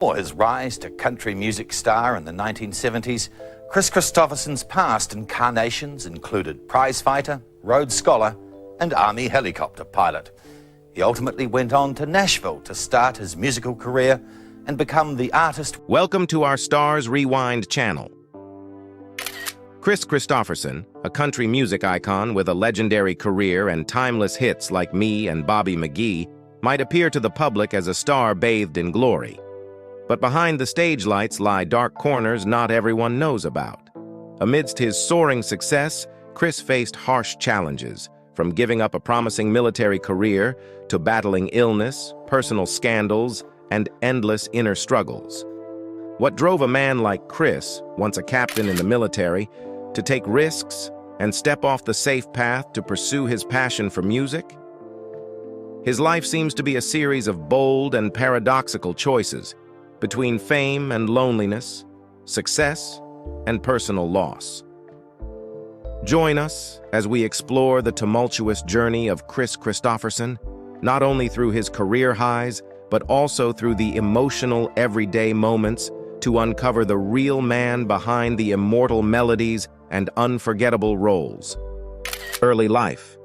For his rise to country music star in the 1970s, Kris Kristofferson's past incarnations included prizefighter, Rhodes Scholar, and Army helicopter pilot. He ultimately went on to Nashville to start his musical career and become the artist. Welcome to our Stars Rewind channel. Kris Kristofferson, a country music icon with a legendary career and timeless hits like Me and Bobby McGee, might appear to the public as a star bathed in glory. But behind the stage lights lie dark corners not everyone knows about. Amidst his soaring success, Kris faced harsh challenges, from giving up a promising military career to battling illness, personal scandals, and endless inner struggles. What drove a man like Kris, once a captain in the military, to take risks and step off the safe path to pursue his passion for music? His life seems to be a series of bold and paradoxical choices between fame and loneliness, success and personal loss. Join us as we explore the tumultuous journey of Kris Kristofferson, not only through his career highs, but also through the emotional everyday moments to uncover the real man behind the immortal melodies and unforgettable roles. Early life.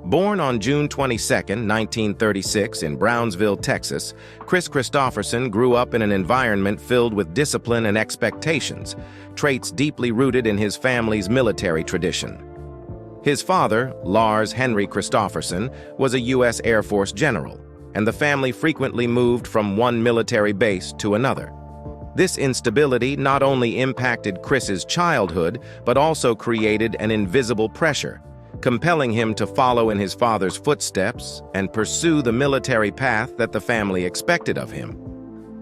Born on June 22, 1936 in Brownsville, Texas, Kris Kristofferson grew up in an environment filled with discipline and expectations, traits deeply rooted in his family's military tradition. His father, Lars Henry Kristofferson, was a U.S. Air Force general, and the family frequently moved from one military base to another. This instability not only impacted Kris's childhood, but also created an invisible pressure, compelling him to follow in his father's footsteps and pursue the military path that the family expected of him.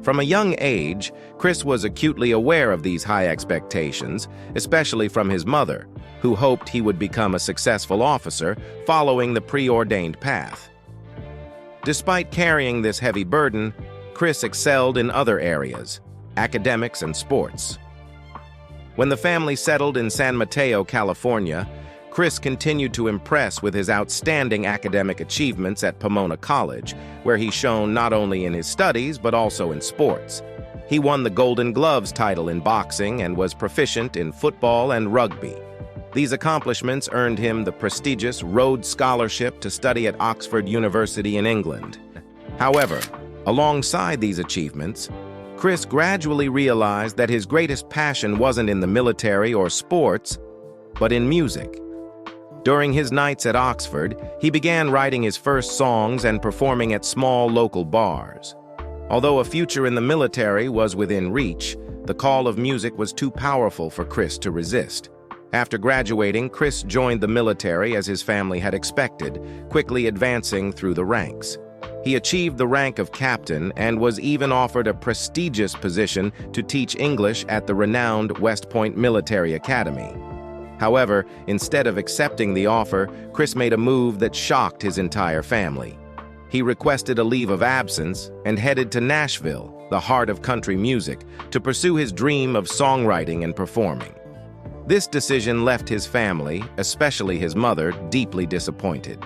From a young age, Kris was acutely aware of these high expectations, especially from his mother, who hoped he would become a successful officer following the preordained path. Despite carrying this heavy burden, Kris excelled in other areas, academics and sports. When the family settled in San Mateo, California, Kris continued to impress with his outstanding academic achievements at Pomona College, where he shone not only in his studies but also in sports. He won the Golden Gloves title in boxing and was proficient in football and rugby. These accomplishments earned him the prestigious Rhodes Scholarship to study at Oxford University in England. However, alongside these achievements, Kris gradually realized that his greatest passion wasn't in the military or sports, but in music. During his nights at Oxford, he began writing his first songs and performing at small local bars. Although a future in the military was within reach, the call of music was too powerful for Kris to resist. After graduating, Kris joined the military as his family had expected, quickly advancing through the ranks. He achieved the rank of captain and was even offered a prestigious position to teach English at the renowned West Point Military Academy. However, instead of accepting the offer, Kris made a move that shocked his entire family. He requested a leave of absence and headed to Nashville, the heart of country music, to pursue his dream of songwriting and performing. This decision left his family, especially his mother, deeply disappointed.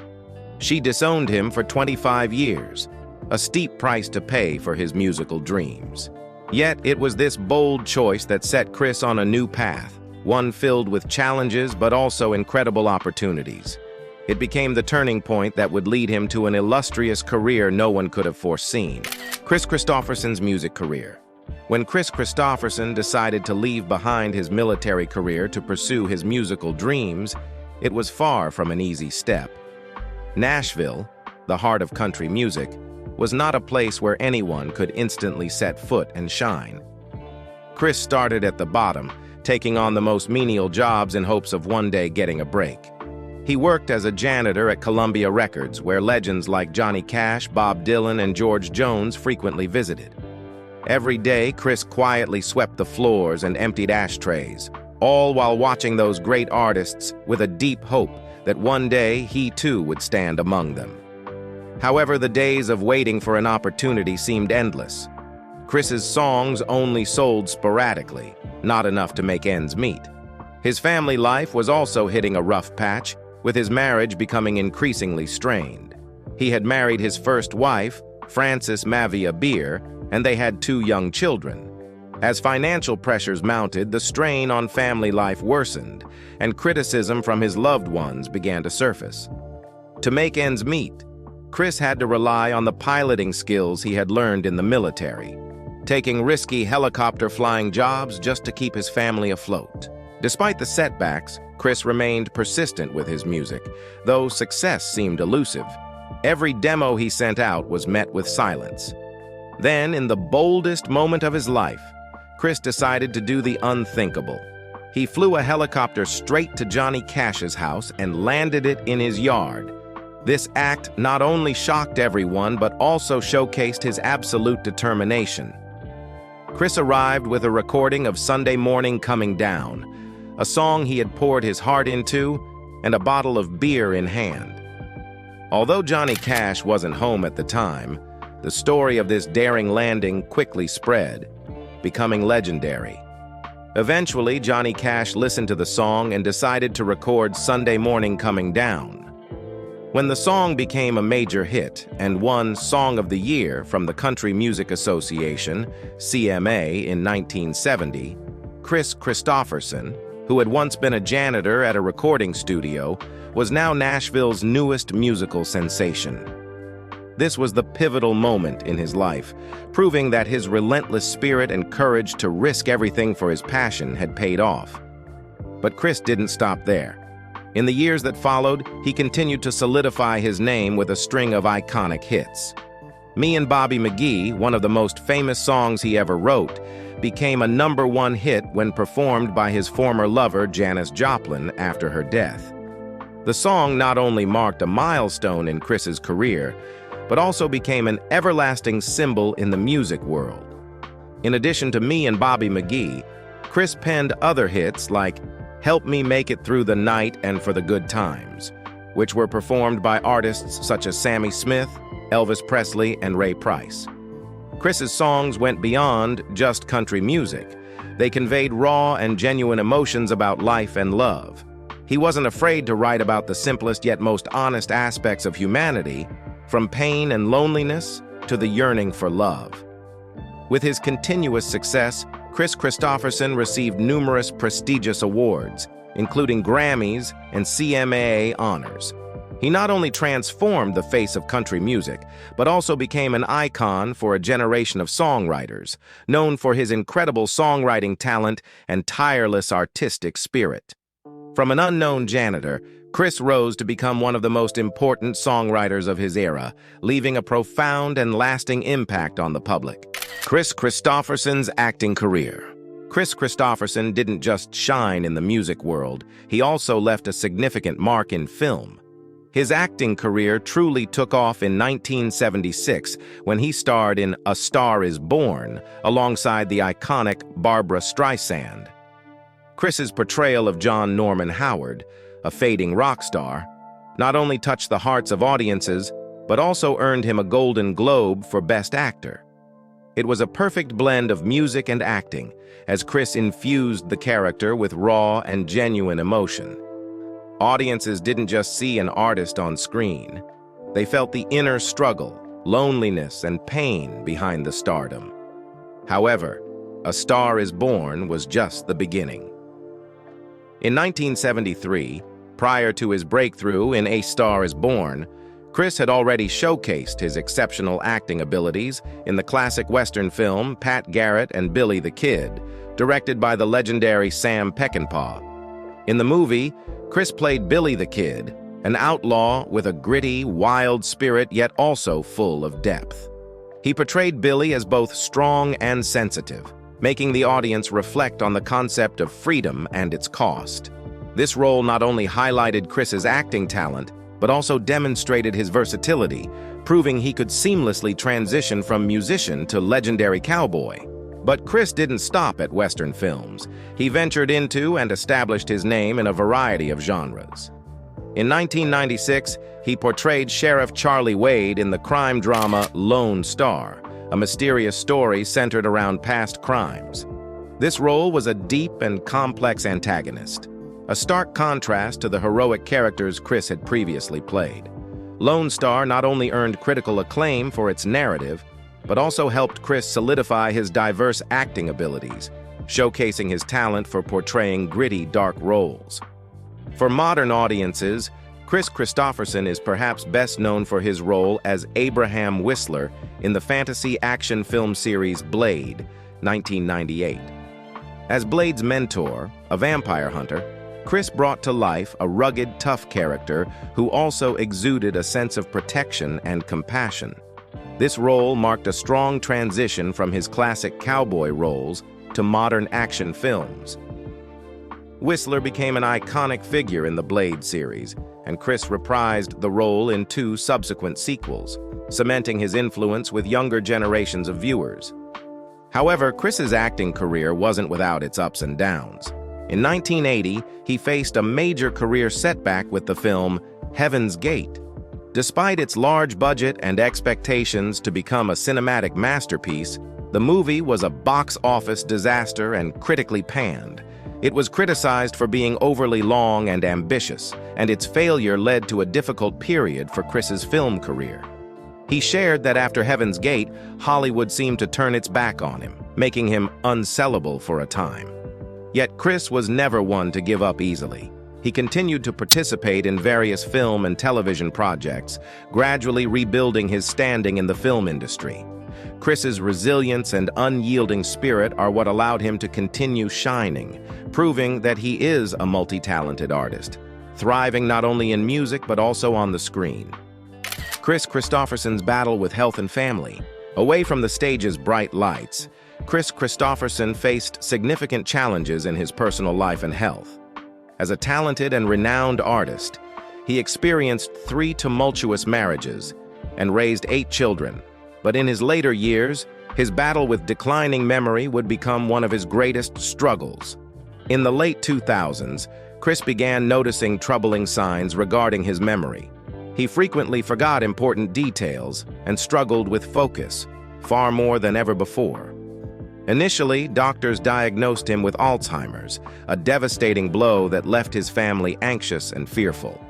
She disowned him for 25 years, a steep price to pay for his musical dreams. Yet it was this bold choice that set Kris on a new path, one filled with challenges but also incredible opportunities. It became the turning point that would lead him to an illustrious career no one could have foreseen. Kris Kristofferson's music career. When Kris Kristofferson decided to leave behind his military career to pursue his musical dreams, it was far from an easy step. Nashville, the heart of country music, was not a place where anyone could instantly set foot and shine. Kris started at the bottom, taking on the most menial jobs in hopes of one day getting a break. He worked as a janitor at Columbia Records, where legends like Johnny Cash, Bob Dylan, and George Jones frequently visited. Every day, Kris quietly swept the floors and emptied ashtrays, all while watching those great artists with a deep hope that one day he too would stand among them. However, the days of waiting for an opportunity seemed endless. Kris's songs only sold sporadically, not enough to make ends meet. His family life was also hitting a rough patch, with his marriage becoming increasingly strained. He had married his first wife, Frances Mavia Beer, and they had 2 young children. As financial pressures mounted, the strain on family life worsened, and criticism from his loved ones began to surface. To make ends meet, Kris had to rely on the piloting skills he had learned in the military, taking risky helicopter flying jobs just to keep his family afloat. Despite the setbacks, Kris remained persistent with his music, though success seemed elusive. Every demo he sent out was met with silence. Then, in the boldest moment of his life, Kris decided to do the unthinkable. He flew a helicopter straight to Johnny Cash's house and landed it in his yard. This act not only shocked everyone, but also showcased his absolute determination. Kris arrived with a recording of Sunday Morning Coming Down, a song he had poured his heart into, and a bottle of beer in hand. Although Johnny Cash wasn't home at the time, the story of this daring landing quickly spread, becoming legendary. Eventually, Johnny Cash listened to the song and decided to record Sunday Morning Coming Down. When the song became a major hit and won Song of the Year from the Country Music Association, CMA, in 1970, Kris Kristofferson, who had once been a janitor at a recording studio, was now Nashville's newest musical sensation. This was the pivotal moment in his life, proving that his relentless spirit and courage to risk everything for his passion had paid off. But Kris didn't stop there. In the years that followed, he continued to solidify his name with a string of iconic hits. Me and Bobby McGee, one of the most famous songs he ever wrote, became a #1 hit when performed by his former lover, Janis Joplin, after her death. The song not only marked a milestone in Kris's career, but also became an everlasting symbol in the music world. In addition to Me and Bobby McGee, Kris penned other hits like Help Me Make It Through the Night and For the Good Times, which were performed by artists such as Sammy Smith, Elvis Presley, and Ray Price. Kris's songs went beyond just country music. They conveyed raw and genuine emotions about life and love. He wasn't afraid to write about the simplest yet most honest aspects of humanity, from pain and loneliness to the yearning for love. With his continuous success, Kris Kristofferson received numerous prestigious awards, including Grammys and CMA honors. He not only transformed the face of country music, but also became an icon for a generation of songwriters, known for his incredible songwriting talent and tireless artistic spirit. From an unknown janitor, Kris rose to become one of the most important songwriters of his era, leaving a profound and lasting impact on the public. Kris Kristofferson's acting career. Kris Kristofferson didn't just shine in the music world, he also left a significant mark in film. His acting career truly took off in 1976 when he starred in A Star Is Born alongside the iconic Barbra Streisand. Kris's portrayal of John Norman Howard, a fading rock star, not only touched the hearts of audiences, but also earned him a Golden Globe for Best Actor. It was a perfect blend of music and acting, as Kris infused the character with raw and genuine emotion. Audiences didn't just see an artist on screen. They felt the inner struggle, loneliness, and pain behind the stardom. However, A Star Is Born was just the beginning. In 1973, prior to his breakthrough in A Star Is Born, Kris had already showcased his exceptional acting abilities in the classic Western film Pat Garrett and Billy the Kid, directed by the legendary Sam Peckinpah. In the movie, Kris played Billy the Kid, an outlaw with a gritty, wild spirit yet also full of depth. He portrayed Billy as both strong and sensitive, making the audience reflect on the concept of freedom and its cost. This role not only highlighted Kris's acting talent, but also demonstrated his versatility, proving he could seamlessly transition from musician to legendary cowboy. But Kris didn't stop at Western films. He ventured into and established his name in a variety of genres. In 1996, he portrayed Sheriff Charlie Wade in the crime drama Lone Star, a mysterious story centered around past crimes. This role was a deep and complex antagonist, a stark contrast to the heroic characters Kris had previously played. Lone Star not only earned critical acclaim for its narrative, but also helped Kris solidify his diverse acting abilities, showcasing his talent for portraying gritty, dark roles. For modern audiences, Kris Kristofferson is perhaps best known for his role as Abraham Whistler in the fantasy action film series Blade, 1998. As Blade's mentor, a vampire hunter, Kris brought to life a rugged, tough character who also exuded a sense of protection and compassion. This role marked a strong transition from his classic cowboy roles to modern action films. Whistler became an iconic figure in the Blade series, and Kris reprised the role in 2 subsequent sequels, cementing his influence with younger generations of viewers. However, Kris's acting career wasn't without its ups and downs. In 1980, he faced a major career setback with the film Heaven's Gate. Despite its large budget and expectations to become a cinematic masterpiece, the movie was a box office disaster and critically panned. It was criticized for being overly long and ambitious, and its failure led to a difficult period for Kris's film career. He shared that after Heaven's Gate, Hollywood seemed to turn its back on him, making him unsellable for a time. Yet Kris was never one to give up easily. He continued to participate in various film and television projects, gradually rebuilding his standing in the film industry. Kris's resilience and unyielding spirit are what allowed him to continue shining, proving that he is a multi-talented artist, thriving not only in music but also on the screen. Kris Kristofferson's battle with health and family. Away from the stage's bright lights, Kris Kristofferson faced significant challenges in his personal life and health. As a talented and renowned artist, he experienced 3 tumultuous marriages and raised 8 children. But in his later years, his battle with declining memory would become one of his greatest struggles. In the late 2000s, Kris began noticing troubling signs regarding his memory. He frequently forgot important details and struggled with focus, far more than ever before. Initially, doctors diagnosed him with Alzheimer's, a devastating blow that left his family anxious and fearful.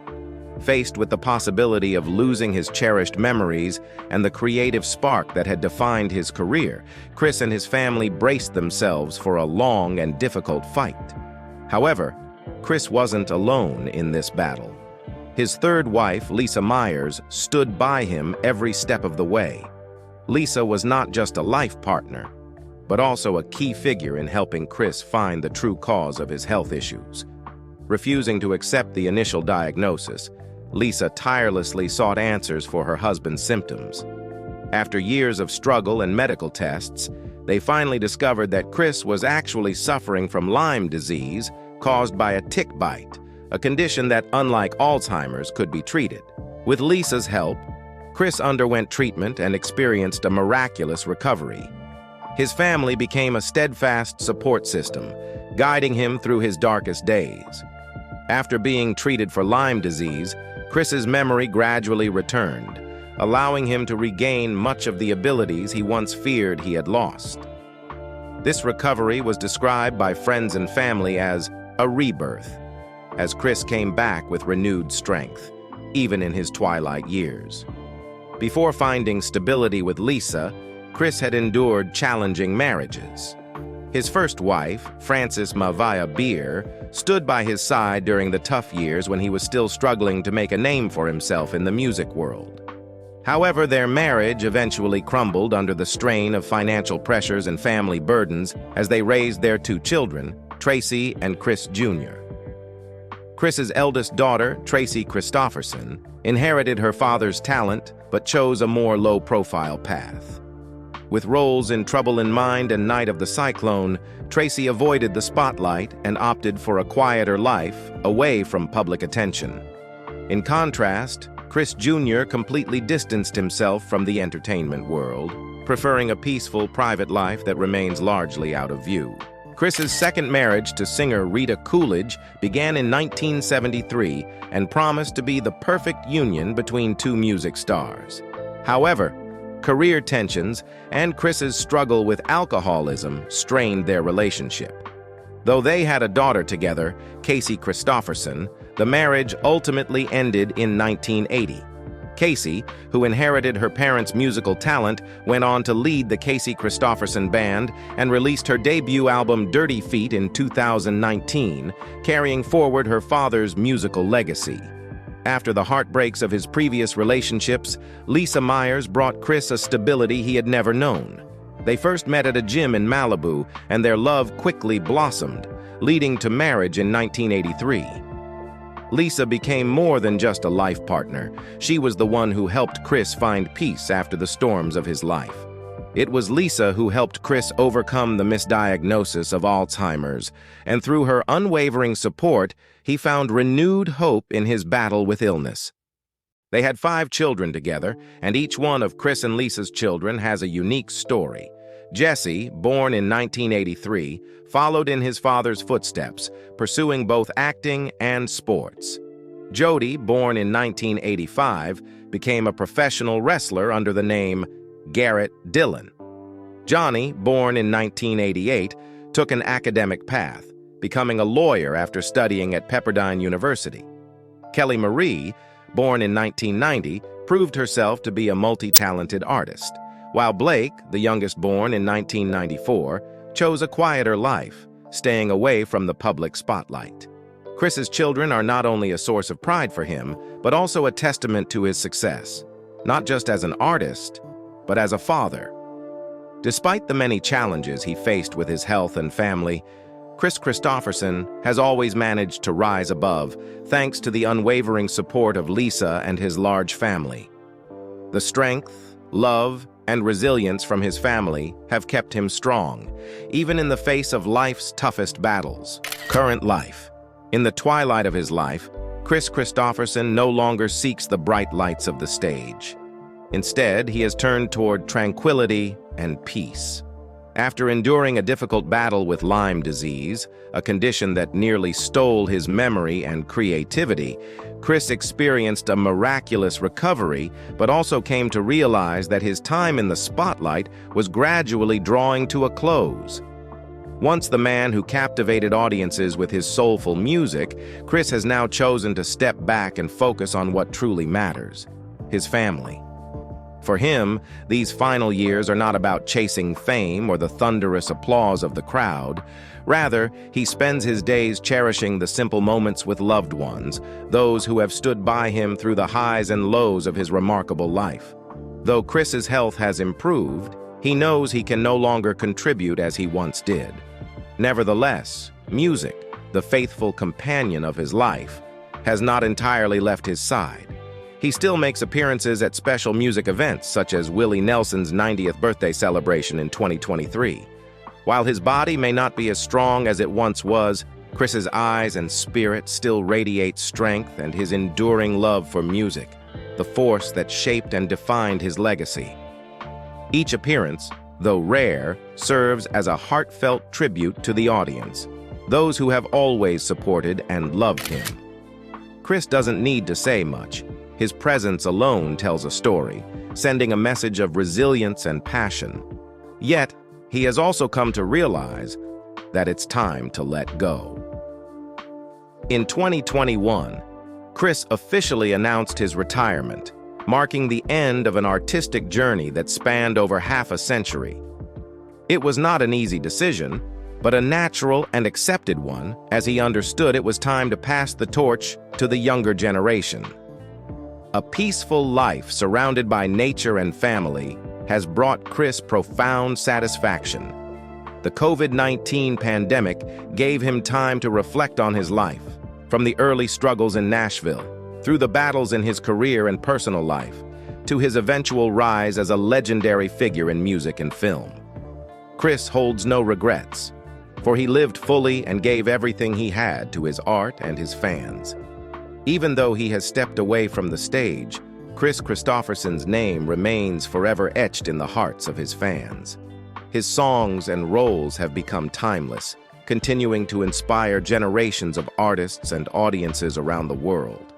Faced with the possibility of losing his cherished memories and the creative spark that had defined his career, Kris and his family braced themselves for a long and difficult fight. However, Kris wasn't alone in this battle. His third wife, Lisa Myers, stood by him every step of the way. Lisa was not just a life partner, but also a key figure in helping Kris find the true cause of his health issues. Refusing to accept the initial diagnosis, Lisa tirelessly sought answers for her husband's symptoms. After years of struggle and medical tests, they finally discovered that Kris was actually suffering from Lyme disease caused by a tick bite, a condition that, unlike Alzheimer's, could be treated. With Lisa's help, Kris underwent treatment and experienced a miraculous recovery. His family became a steadfast support system, guiding him through his darkest days. After being treated for Lyme disease, Kris's memory gradually returned, allowing him to regain much of the abilities he once feared he had lost. This recovery was described by friends and family as a rebirth, as Kris came back with renewed strength, even in his twilight years. Before finding stability with Lisa, Kris had endured challenging marriages. His first wife, Frances Mavia Beer, stood by his side during the tough years when he was still struggling to make a name for himself in the music world. However, their marriage eventually crumbled under the strain of financial pressures and family burdens as they raised their 2 children, Tracy and Kris Jr. Kris's eldest daughter, Kris Kristofferson, inherited her father's talent but chose a more low-profile path. With roles in Trouble in Mind and Night of the Cyclone, Tracy avoided the spotlight and opted for a quieter life away from public attention. In contrast, Kris Jr. completely distanced himself from the entertainment world, preferring a peaceful private life that remains largely out of view. Kris's second marriage to singer Rita Coolidge began in 1973 and promised to be the perfect union between 2 music stars. However, career tensions and Kris's struggle with alcoholism strained their relationship. Though they had a daughter together, Kris Kristofferson, the marriage ultimately ended in 1980. Casey, who inherited her parents' musical talent, went on to lead the Kris Kristofferson Band and released her debut album Dirty Feet in 2019, carrying forward her father's musical legacy. After the heartbreaks of his previous relationships, Lisa Myers brought Kris a stability he had never known. They first met at a gym in Malibu, and their love quickly blossomed, leading to marriage in 1983. Lisa became more than just a life partner. She was the one who helped Kris find peace after the storms of his life. It was Lisa who helped Kris overcome the misdiagnosis of Alzheimer's, and through her unwavering support, he found renewed hope in his battle with illness. They had 5 children together, and each one of Kris and Lisa's children has a unique story. Jesse, born in 1983, followed in his father's footsteps, pursuing both acting and sports. Jody, born in 1985, became a professional wrestler under the name Garrett Dillon. Johnny, born in 1988, took an academic path, becoming a lawyer after studying at Pepperdine University. Kelly Marie, born in 1990, proved herself to be a multi-talented artist, while Blake, the youngest born in 1994, chose a quieter life, staying away from the public spotlight. Kris's children are not only a source of pride for him, but also a testament to his success, not just as an artist, but as a father. Despite the many challenges he faced with his health and family, Kris Kristofferson has always managed to rise above, thanks to the unwavering support of Lisa and his large family. The strength, love, and resilience from his family have kept him strong, even in the face of life's toughest battles. Current life. In the twilight of his life, Kris Kristofferson no longer seeks the bright lights of the stage. Instead, he has turned toward tranquility and peace. After enduring a difficult battle with Lyme disease, a condition that nearly stole his memory and creativity, Kris experienced a miraculous recovery, but also came to realize that his time in the spotlight was gradually drawing to a close. Once the man who captivated audiences with his soulful music, Kris has now chosen to step back and focus on what truly matters: his family. For him, these final years are not about chasing fame or the thunderous applause of the crowd. Rather, he spends his days cherishing the simple moments with loved ones, those who have stood by him through the highs and lows of his remarkable life. Though Kris's health has improved, he knows he can no longer contribute as he once did. Nevertheless, music, the faithful companion of his life, has not entirely left his side. He still makes appearances at special music events such as Willie Nelson's 90th birthday celebration in 2023. While his body may not be as strong as it once was, Kris's eyes and spirit still radiate strength and his enduring love for music, the force that shaped and defined his legacy. Each appearance, though rare, serves as a heartfelt tribute to the audience, those who have always supported and loved him. Kris doesn't need to say much. His presence alone tells a story, sending a message of resilience and passion. Yet, he has also come to realize that it's time to let go. In 2021, Kris officially announced his retirement, marking the end of an artistic journey that spanned over half a century. It was not an easy decision, but a natural and accepted one, as he understood it was time to pass the torch to the younger generation. A peaceful life surrounded by nature and family has brought Kris profound satisfaction. The COVID-19 pandemic gave him time to reflect on his life, from the early struggles in Nashville, through the battles in his career and personal life, to his eventual rise as a legendary figure in music and film. Kris holds no regrets, for he lived fully and gave everything he had to his art and his fans. Even though he has stepped away from the stage, Kris Kristofferson's name remains forever etched in the hearts of his fans. His songs and roles have become timeless, continuing to inspire generations of artists and audiences around the world.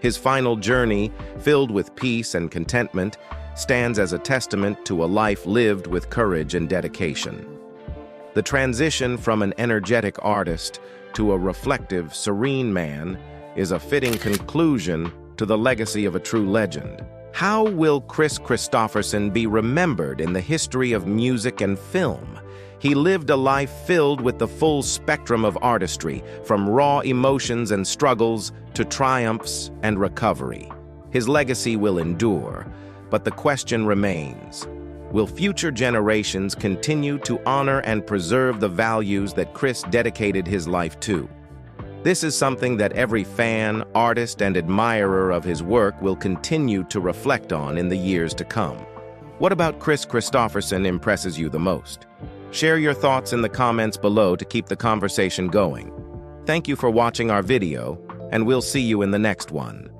His final journey, filled with peace and contentment, stands as a testament to a life lived with courage and dedication. The transition from an energetic artist to a reflective, serene man is a fitting conclusion to the legacy of a true legend. How will Kris Kristofferson be remembered in the history of music and film? He lived a life filled with the full spectrum of artistry, from raw emotions and struggles to triumphs and recovery. His legacy will endure, but the question remains: will future generations continue to honor and preserve the values that Kris dedicated his life to? This is something that every fan, artist, and admirer of his work will continue to reflect on in the years to come. What about Kris Kristofferson impresses you the most? Share your thoughts in the comments below to keep the conversation going. Thank you for watching our video, and we'll see you in the next one.